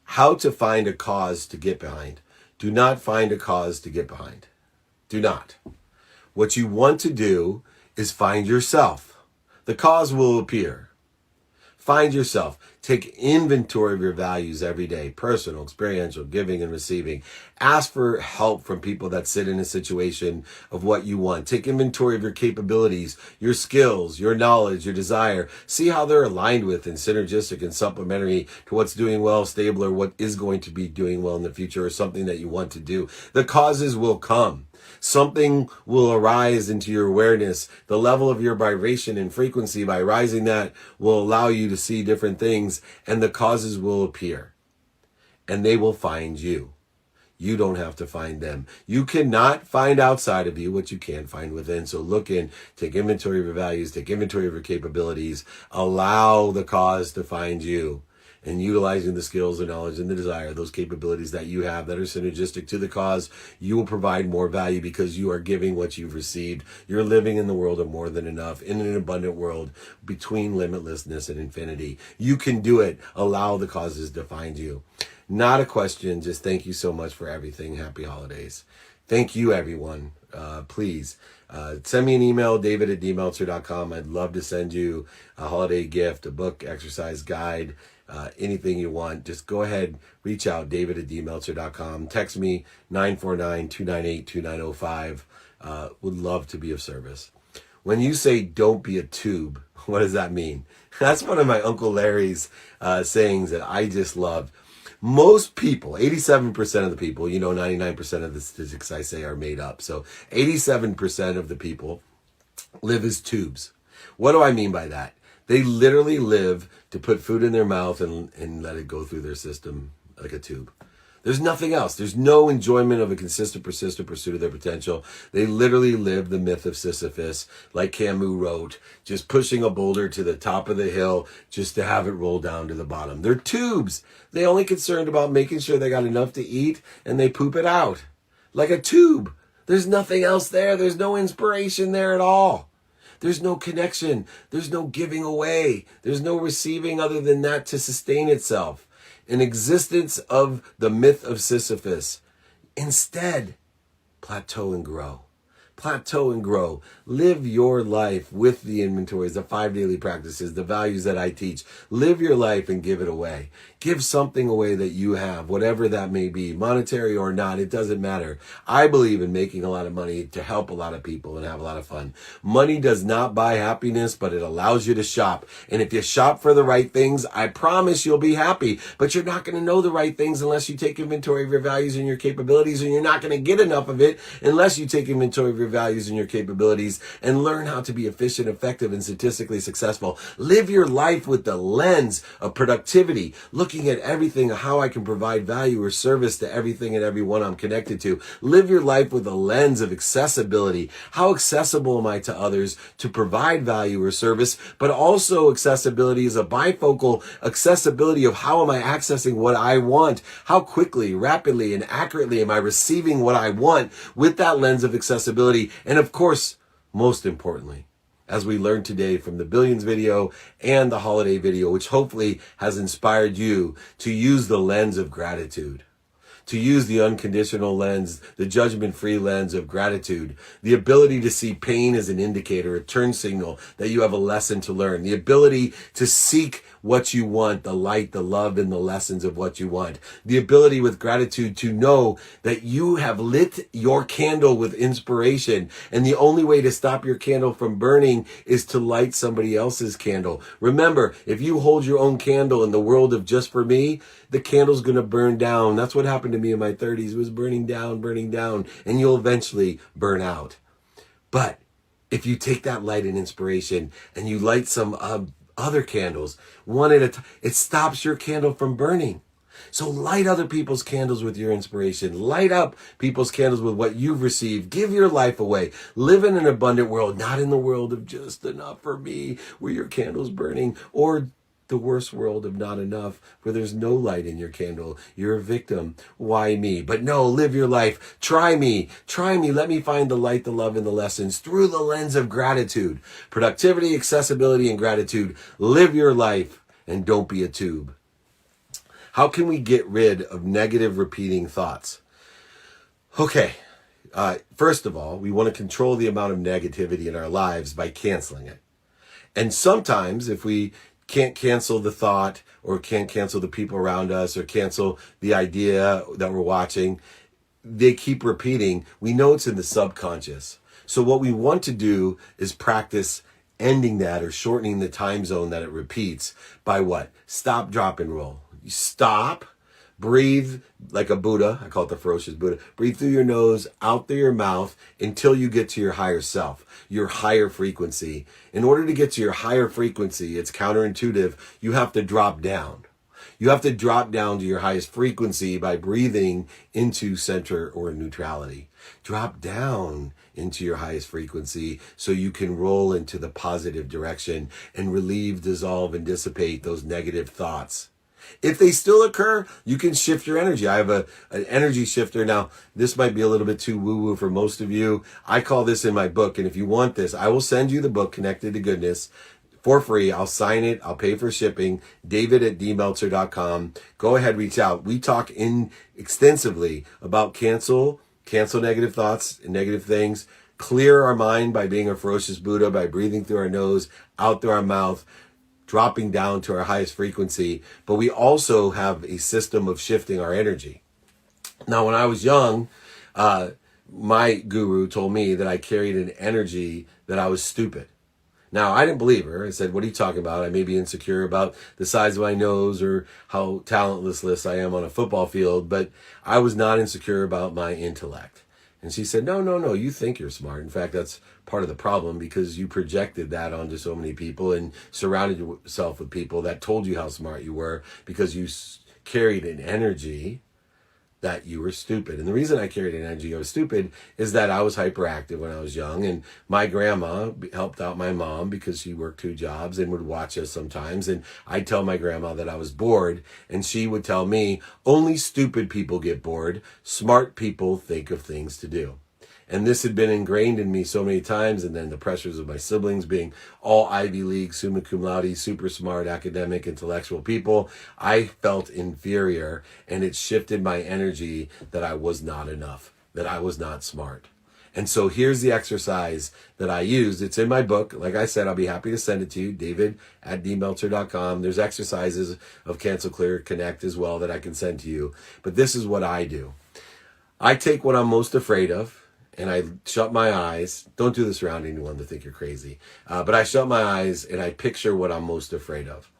How to find a cause to get behind. Do not find a cause to get behind. Do not. What you want to do is find yourself. The cause will appear. Find yourself. Take inventory of your values every day, personal, experiential, giving and receiving. Ask for help from people that sit in a situation of what you want. Take inventory of your capabilities, your skills, your knowledge, your desire. See how they're aligned with and synergistic and supplementary to what's doing well, stable, or what is going to be doing well in the future, or something that you want to do. The causes will come. Something will arise into your awareness. The level of your vibration and frequency, by rising that, will allow you to see different things, and the causes will appear. And they will find you. You don't have to find them. You cannot find outside of you what you can't find within. So look in, take inventory of your values, take inventory of your capabilities, allow the cause to find you. And utilizing the skills, the knowledge, and the desire, those capabilities that you have that are synergistic to the cause, you will provide more value because you are giving what you've received. You're living in the world of more than enough, in an abundant world between limitlessness and infinity. You can do it. Allow the causes to find you. Not a question. Just thank you so much for everything. Happy holidays. Thank you, everyone. Please send me an email, david@dmeltzer.com. I'd love to send you a holiday gift, a book, exercise guide, anything you want. Just go ahead, reach out, david@dmeltzer.com. Text me 949-298-2905. Would love to be of service. When you say don't be a tube, what does that mean? That's one of my Uncle Larry's sayings that I just love. Most people, 87% of the people, 99% of the statistics I say are made up. So 87% of the people live as tubes. What do I mean by that? They literally live to put food in their mouth and let it go through their system like a tube. There's nothing else. There's no enjoyment of a consistent, persistent pursuit of their potential. They literally live the myth of Sisyphus, like Camus wrote, just pushing a boulder to the top of the hill just to have it roll down to the bottom. They're tubes. They're only concerned about making sure they got enough to eat and they poop it out. Like a tube. There's nothing else there. There's no inspiration there at all. There's no connection. There's no giving away. There's no receiving other than that to sustain itself. An existence of the myth of Sisyphus. Instead, plateau and grow. Plateau and grow. Live your life with the inventories, the 5 daily practices, the values that I teach. Live your life and give it away. Give something away that you have, whatever that may be, monetary or not, it doesn't matter. I believe in making a lot of money to help a lot of people and have a lot of fun. Money does not buy happiness, but it allows you to shop. And if you shop for the right things, I promise you'll be happy. But you're not going to know the right things unless you take inventory of your values and your capabilities, and you're not going to get enough of it unless you take inventory of your values and your capabilities and learn how to be efficient, effective, and statistically successful. Live your life with the lens of productivity, looking at everything, how I can provide value or service to everything and everyone I'm connected to. Live your life with a lens of accessibility. How accessible am I to others to provide value or service, but also accessibility is a bifocal accessibility of how am I accessing what I want? How quickly, rapidly, and accurately am I receiving what I want with that lens of accessibility? And of course, most importantly, as we learned today from the Billions video and the holiday video, which hopefully has inspired you to use the lens of gratitude, to use the unconditional lens, the judgment-free lens of gratitude, the ability to see pain as an indicator, a turn signal that you have a lesson to learn, the ability to seek what you want, the light, the love, and the lessons of what you want. The ability with gratitude to know that you have lit your candle with inspiration. And the only way to stop your candle from burning is to light somebody else's candle. Remember, if you hold your own candle in the world of just for me, the candle's going to burn down. That's what happened to me in my 30s. It was burning down, and you'll eventually burn out. But if you take that light and inspiration and you light some other candles, one at a time, it stops your candle from burning. So light other people's candles with your inspiration. Light up people's candles with what you've received. Give your life away. Live in an abundant world, not in the world of just enough for me, where your candle's burning, or the worst world of not enough, where there's no light in your candle. You're a victim. Why me? But no, live your life. Try me. Let me find the light, the love, and the lessons through the lens of gratitude. Productivity, accessibility, and gratitude. Live your life and don't be a tube. How can we get rid of negative repeating thoughts? Okay. First of all, we want to control the amount of negativity in our lives by canceling it. And sometimes if we can't cancel the thought, or can't cancel the people around us, or cancel the idea that we're watching, they keep repeating. We know it's in the subconscious. So what we want to do is practice ending that, or shortening the time zone that it repeats by what? Stop, drop, and roll. You stop, breathe like a Buddha. I call it the ferocious Buddha. Breathe through your nose, out through your mouth, until you get to your higher self, your higher frequency. In order to get to your higher frequency, it's counterintuitive. You have to drop down. You have to drop down to your highest frequency by breathing into center or neutrality. Drop down into your highest frequency so you can roll into the positive direction and relieve, dissolve, and dissipate those negative thoughts. If they still occur, you can shift your energy. I have an energy shifter. Now, this might be a little bit too woo-woo for most of you. I call this in my book, and if you want this, I will send you the book, Connected to Goodness, for free. I'll sign it. I'll pay for shipping. David@dmeltzer.com. Go ahead, reach out. We talk extensively about cancel negative thoughts and negative things, clear our mind by being a ferocious Buddha, by breathing through our nose, out through our mouth, dropping down to our highest frequency. But we also have a system of shifting our energy. Now, when I was young, my guru told me that I carried an energy that I was stupid. Now, I didn't believe her. I said, what are you talking about? I may be insecure about the size of my nose or how talentless I am on a football field, but I was not insecure about my intellect. And she said, no, you think you're smart. In fact, that's part of the problem, because you projected that onto so many people and surrounded yourself with people that told you how smart you were, because you carried an energy that you were stupid. And the reason I carried an energy I was stupid is that I was hyperactive when I was young, and my grandma helped out my mom because she worked 2 jobs and would watch us sometimes. And I'd tell my grandma that I was bored, and she would tell me, only stupid people get bored. Smart people think of things to do. And this had been ingrained in me so many times. And then the pressures of my siblings being all Ivy League, summa cum laude, super smart, academic, intellectual people, I felt inferior, and it shifted my energy that I was not enough, that I was not smart. And so here's the exercise that I used. It's in my book. Like I said, I'll be happy to send it to you, David@dmeltzer.com. There's exercises of Cancel, Clear, Connect as well that I can send to you. But this is what I do. I take what I'm most afraid of, and I shut my eyes. Don't do this around anyone to think you're crazy. But I shut my eyes and I picture what I'm most afraid of.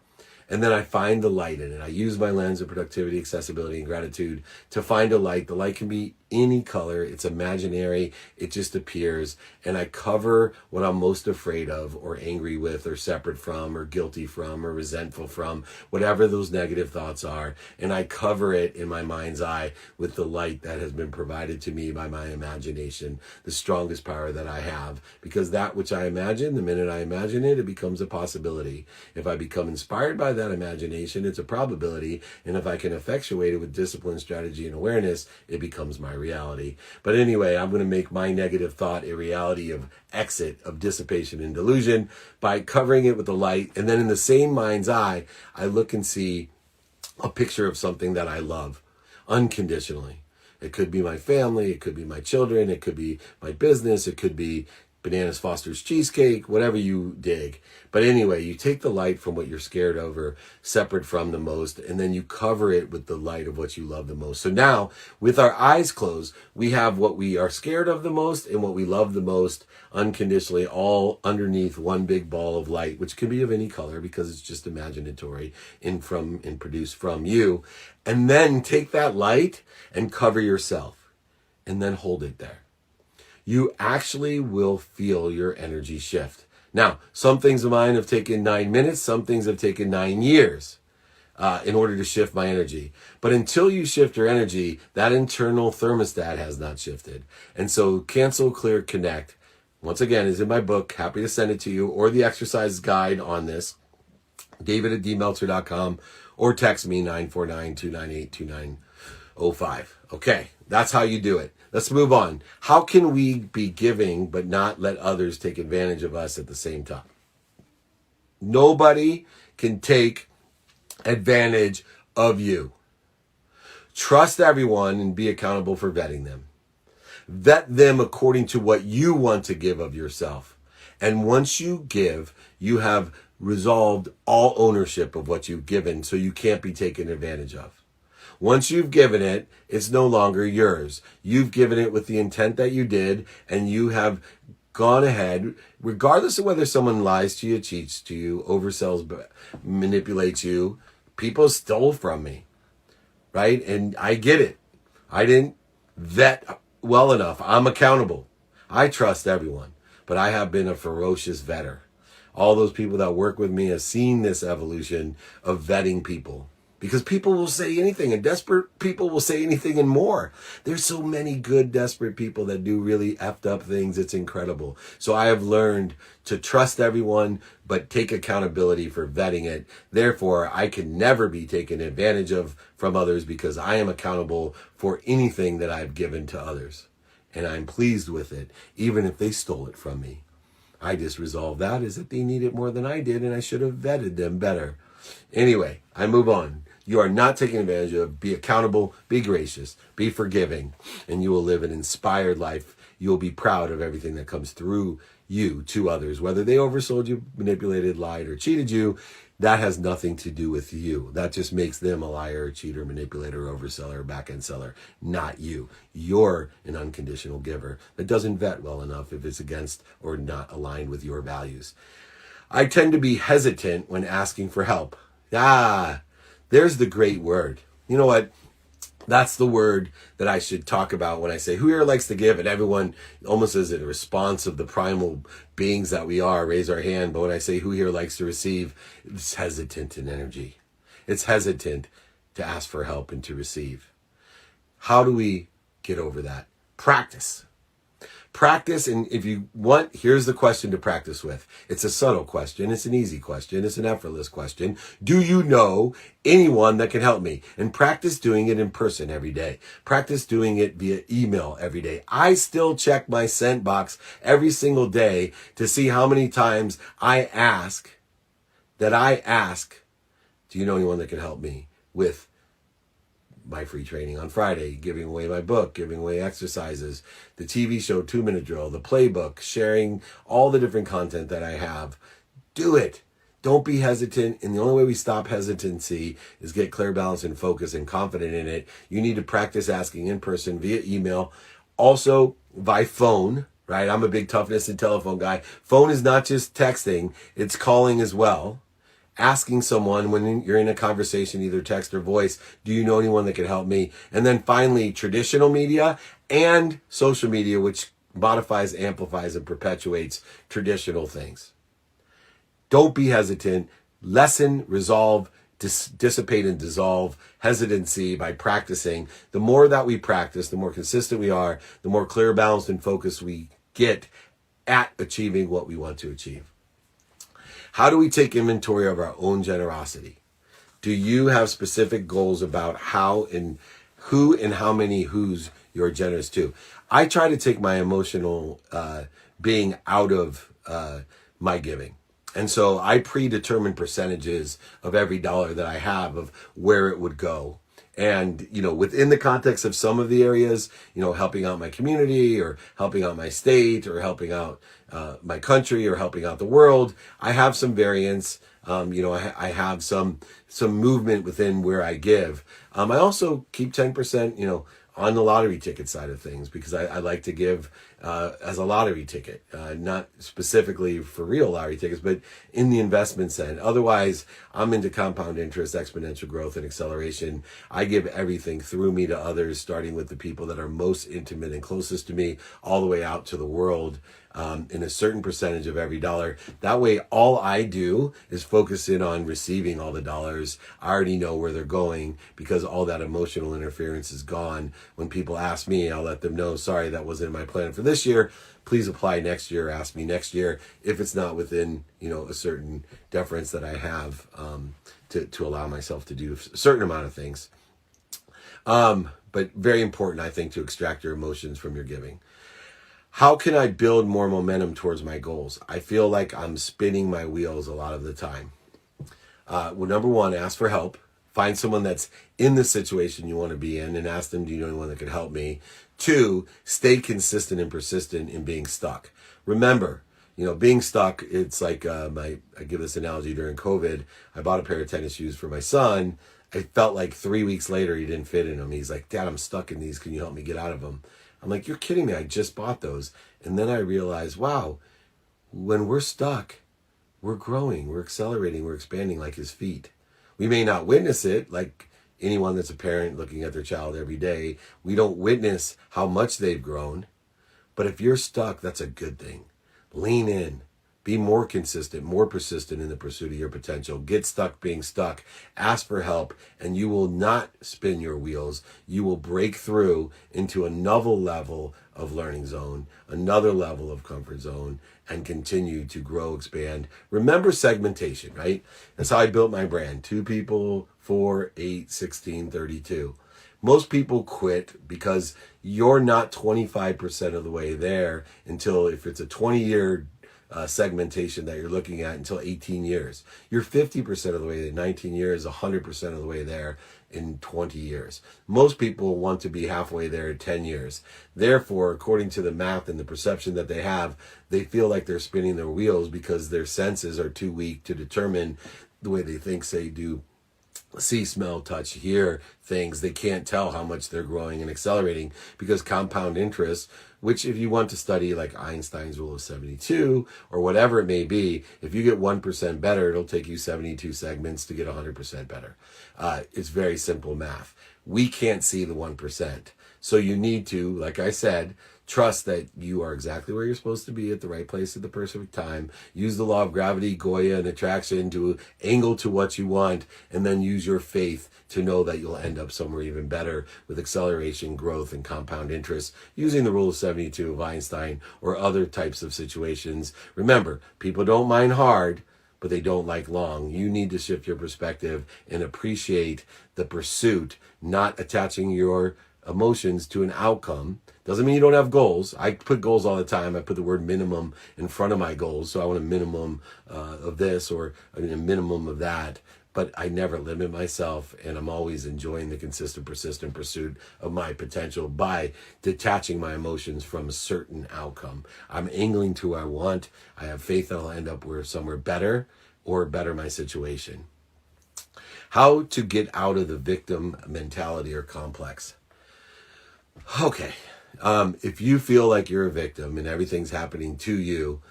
And then I find the light in it. I use my lens of productivity, accessibility, and gratitude to find a light. The light can be any color. It's imaginary. It just appears. And I cover what I'm most afraid of, or angry with, or separate from, or guilty from, or resentful from, whatever those negative thoughts are. And I cover it in my mind's eye with the light that has been provided to me by my imagination, the strongest power that I have. Because that which I imagine, the minute I imagine it, it becomes a possibility. If I become inspired by that imagination, it's a probability. And if I can effectuate it with discipline, strategy, and awareness, it becomes my reality. But anyway, I'm going to make my negative thought a reality of exit, of dissipation and delusion, by covering it with the light. And then in the same mind's eye, I look and see a picture of something that I love unconditionally. It could be my family, it could be my children, it could be my business, it could be Bananas Foster's cheesecake, whatever you dig. But anyway, you take the light from what you're scared of or separate from the most, and then you cover it with the light of what you love the most. So now, with our eyes closed, we have what we are scared of the most and what we love the most unconditionally, all underneath one big ball of light, which can be of any color because it's just imaginatory and produced from you. And then take that light and cover yourself and then hold it there. You actually will feel your energy shift. Now, some things of mine have taken 9 minutes. Some things have taken 9 years in order to shift my energy. But until you shift your energy, that internal thermostat has not shifted. And so Cancel, Clear, Connect, once again, is in my book. Happy to send it to you, or the exercise guide on this, david@dmeltzer.com, or text me 949-298-2905. Okay, that's how you do it. Let's move on. How can we be giving but not let others take advantage of us at the same time? Nobody can take advantage of you. Trust everyone and be accountable for vetting them. Vet them according to what you want to give of yourself. And once you give, you have resolved all ownership of what you've given, so you can't be taken advantage of. Once you've given it, it's no longer yours. You've given it with the intent that you did, and you have gone ahead, regardless of whether someone lies to you, cheats to you, oversells, manipulates you. People stole from me, right? And I get it. I didn't vet well enough. I'm accountable. I trust everyone, but I have been a ferocious vetter. All those people that work with me have seen this evolution of vetting people. Because people will say anything, and desperate people will say anything and more. There's so many good, desperate people that do really effed up things. It's incredible. So I have learned to trust everyone, but take accountability for vetting it. Therefore, I can never be taken advantage of from others because I am accountable for anything that I've given to others. And I'm pleased with it, even if they stole it from me. I just resolved that is that they need it more than I did, and I should have vetted them better. Anyway, I move on. You are not taken advantage of. Be accountable, be gracious, be forgiving, and you will live an inspired life. You will be proud of everything that comes through you to others, whether they oversold you, manipulated, lied, or cheated you. That has nothing to do with you. That just makes them a liar, a cheater, manipulator, overseller, back-end seller, not you. You're an unconditional giver that doesn't vet well enough if it's against or not aligned with your values. I tend to be hesitant when asking for help. There's the great word. You know what? That's the word that I should talk about when I say, who here likes to give? And everyone, almost as a response of the primal beings that we are, raise our hand. But when I say, who here likes to receive? It's hesitant in energy. It's hesitant to ask for help and to receive. How do we get over that? Practice. Practice, and if you want, here's the question to practice with. It's a subtle question. It's an easy question. It's an effortless question. Do you know anyone that can help me? And practice doing it in person every day. Practice doing it via email every day. I still check my sent box every single day to see how many times I ask, do you know anyone that can help me with my free training on Friday, giving away my book, giving away exercises, the TV show 2-Minute Drill, the playbook, sharing all the different content that I have. Do it. Don't be hesitant. And the only way we stop hesitancy is get clear, balance, and focus and confident in it. You need to practice asking in person via email, also by phone, right? I'm a big toughness and telephone guy. Phone is not just texting, it's calling as well. Asking someone when you're in a conversation, either text or voice, do you know anyone that can help me? And then finally, traditional media and social media, which modifies, amplifies, and perpetuates traditional things. Don't be hesitant. Lessen, resolve, dissipate, and dissolve hesitancy by practicing. The more that we practice, the more consistent we are, the more clear, balanced, and focused we get at achieving what we want to achieve. How do we take inventory of our own generosity? Do you have specific goals about how and who and how many who's you're generous to? I try to take my emotional being out of my giving. And so I predetermine percentages of every dollar that I have of where it would go. And, within the context of some of the areas, helping out my community or helping out my state or helping out my country or helping out the world, I have some variance. I have some movement within where I give. I also keep 10%, on the lottery ticket side of things, because I like to give as a lottery ticket, not specifically for real lottery tickets, but in the investment side. Otherwise, I'm into compound interest, exponential growth, and acceleration. I give everything through me to others, starting with the people that are most intimate and closest to me, all the way out to the world. In a certain percentage of every dollar. That way, all I do is focus in on receiving all the dollars. I already know where they're going because all that emotional interference is gone. When people ask me, I'll let them know, sorry, that wasn't in my plan for this year. Please apply next year. Ask me next year if it's not within, a certain deference that I have to allow myself to do a certain amount of things. But very important, I think, to extract your emotions from your giving. How can I build more momentum towards my goals? I feel like I'm spinning my wheels a lot of the time. Well, number one, ask for help. Find someone that's in the situation you want to be in and ask them, do you know anyone that could help me? 2, stay consistent and persistent in being stuck. Remember, being stuck, it's like I give this analogy during COVID. I bought a pair of tennis shoes for my son. I felt like 3 weeks later he didn't fit in them. He's like, Dad, I'm stuck in these. Can you help me get out of them? I'm like, you're kidding me. I just bought those. And then I realized, wow, when we're stuck, we're growing, we're accelerating, we're expanding like his feet. We may not witness it like anyone that's a parent looking at their child every day. We don't witness how much they've grown. But if you're stuck, that's a good thing. Lean in. Be more consistent, more persistent in the pursuit of your potential. Get stuck being stuck. Ask for help, and you will not spin your wheels. You will break through into another level of learning zone, another level of comfort zone, and continue to grow, expand. Remember segmentation, right? That's how I built my brand. 2 people, 4, 8, 16, 32. Most people quit because you're not 25% of the way there until, if it's a 20-year segmentation that you're looking at, until 18 years. You're 50% of the way there, 19 years, 100% of the way there in 20 years. Most people want to be halfway there in 10 years. Therefore, according to the math and the perception that they have, they feel like they're spinning their wheels because their senses are too weak to determine the way they think, say, do see, smell, touch, hear things. They can't tell how much they're growing and accelerating because compound interest, which if you want to study like Einstein's rule of 72 or whatever it may be, if you get 1% better, it'll take you 72 segments to get 100% better. It's very simple math. We can't see the 1%. So you need to, like I said, trust that you are exactly where you're supposed to be at the right place at the perfect time. Use the law of gravity, Goya, and attraction to angle to what you want, and then use your faith to know that you'll end up somewhere even better with acceleration, growth, and compound interest using the rule of 72 of Einstein or other types of situations. Remember, people don't mind hard, but they don't like long. You need to shift your perspective and appreciate the pursuit, not attaching your emotions to an outcome. Doesn't mean you don't have goals. I put goals all the time. I put the word minimum in front of my goals. So I want a minimum of this or a minimum of that. But I never limit myself, and I'm always enjoying the consistent, persistent pursuit of my potential by detaching my emotions from a certain outcome. I'm angling to where I want. I have faith that I'll end up somewhere better or better my situation. How to get out of the victim mentality or complex. Okay. If you feel like you're a victim and everything's happening to you,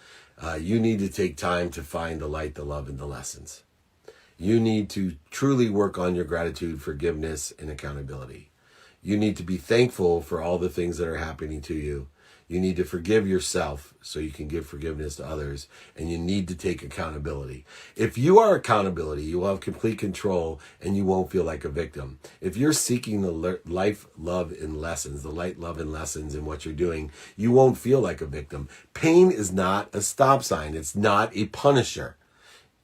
you need to take time to find the light, the love, and the lessons. You need to truly work on your gratitude, forgiveness, and accountability. You need to be thankful for all the things that are happening to you. You need to forgive yourself so you can give forgiveness to others. And you need to take accountability. If you are accountability, you will have complete control and you won't feel like a victim. If you're seeking the life, love, and lessons, the light, love, and lessons in what you're doing, you won't feel like a victim. Pain is not a stop sign. It's not a punisher.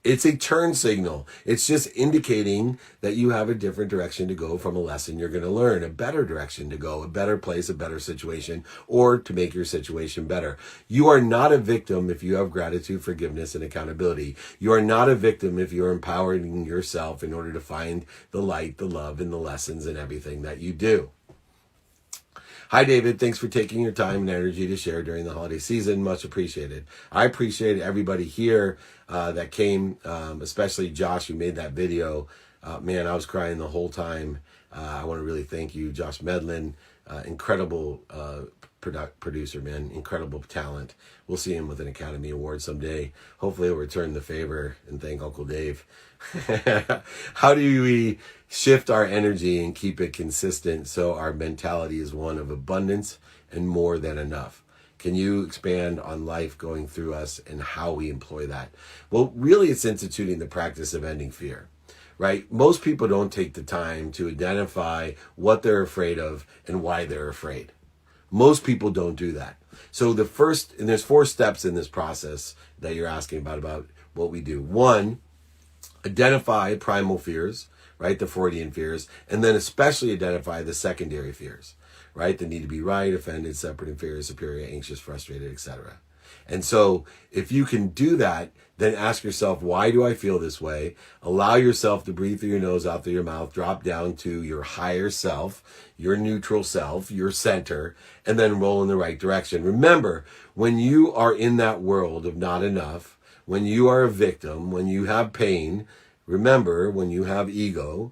It's a turn signal. It's just indicating that you have a different direction to go from a lesson you're going to learn, a better direction to go, a better place, a better situation, or to make your situation better. You are not a victim if you have gratitude, forgiveness, and accountability. You are not a victim if you're empowering yourself in order to find the light, the love, and the lessons in everything that you do. Hi, David. Thanks for taking your time and energy to share during the holiday season. Much appreciated. I appreciate everybody here that came, especially Josh, who made that video. Man, I was crying the whole time. I want to really thank you, Josh Medlin. Incredible producer, man. Incredible talent. We'll see him with an Academy Award someday. Hopefully he'll return the favor and thank Uncle Dave. How do we shift our energy and keep it consistent so our mentality is one of abundance and more than enough? Can you expand on life going through us and how we employ that? Well, really, it's instituting the practice of ending fear, right? Most people don't take the time to identify what they're afraid of and why they're afraid. Most people don't do that. So there's 4 steps in this process that you're asking about what we do. 1, identify primal fears, right? The Freudian fears, and then especially identify the secondary fears, right? The need to be right, offended, separate, inferior, superior, anxious, frustrated, etc. And so if you can do that, then ask yourself, why do I feel this way? Allow yourself to breathe through your nose, out through your mouth, drop down to your higher self, your neutral self, your center, and then roll in the right direction. Remember, when you are in that world of not enough, when you are a victim, when you have pain, remember, when you have ego,